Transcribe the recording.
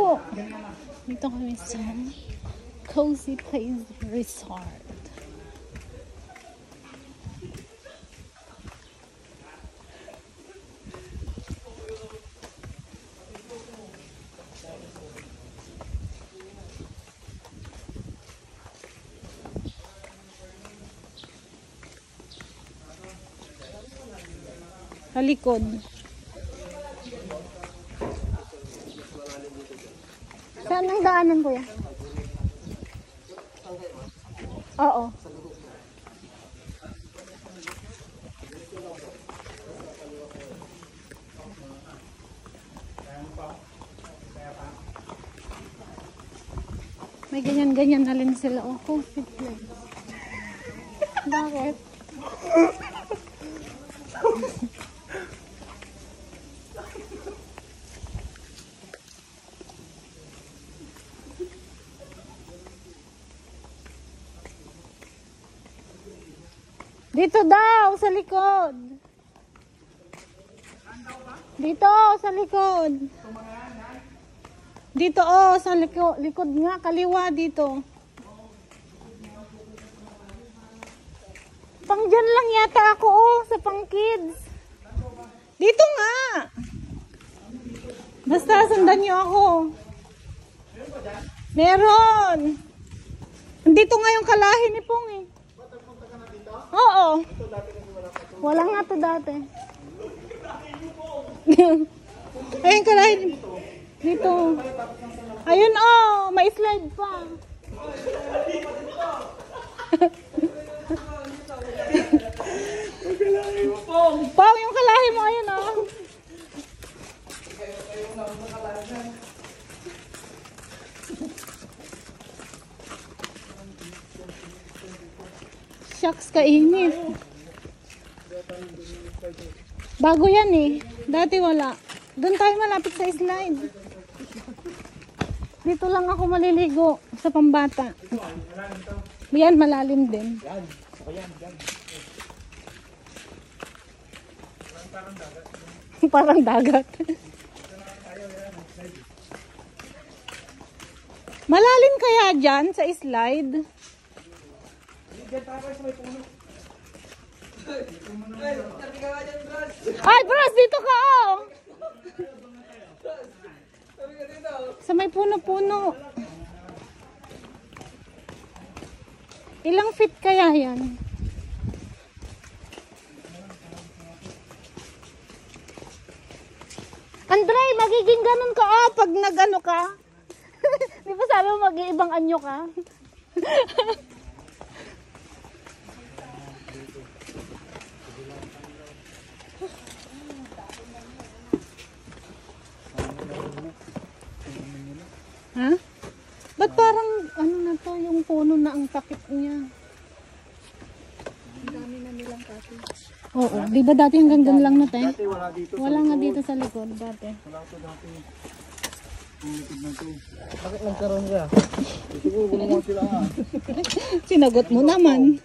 po. Dito kami sa Cozy Place Resort. Sa likod. Saan ang daanan, kuya? Oo. May ganyan-ganyan na rin sila. Oh, cozy place. Bakit? Dito daw, sa likod. Dito, sa likod. Dito, oh, sa likod nga, kaliwa dito. Pang dyan lang yata ako, oh, sa pang kids. Dito nga. Basta, sundan niyo ako. Meron. Dito nga yung kalahi ni Pong, eh. Oo. Wala nga to dati. Ayun ka lang. Dito. Ayun oh, may slide pa. Pao, yung kalahi mo ayun oh. Shucks, kainit. Bago yan eh. Dati wala. Doon tayo malapit sa slide. Dito lang ako maliligo sa pambata. Yan, malalim din. Parang dagat. Malalim kaya dyan sa slide? Ay, bros, dito ka oh. Sa may puno-puno. Ilang feet kaya yan? Andrei, magiging ganun ka oh pag nag-ano ka. Di ba sabi mo mag-iibang anyo ka? Ha? Ba't parang ano na to, yung puno na ang takip niya? Ang dami na nilang cottage. Oo, di ba dati hanggang gan lang na tayo? Dati wala dito. Wala nga dito sa likod dati. Wala ito dati. Likod na ito. Bakit nagkaroon siya? Siguro gumawa sila. Sinagot mo naman.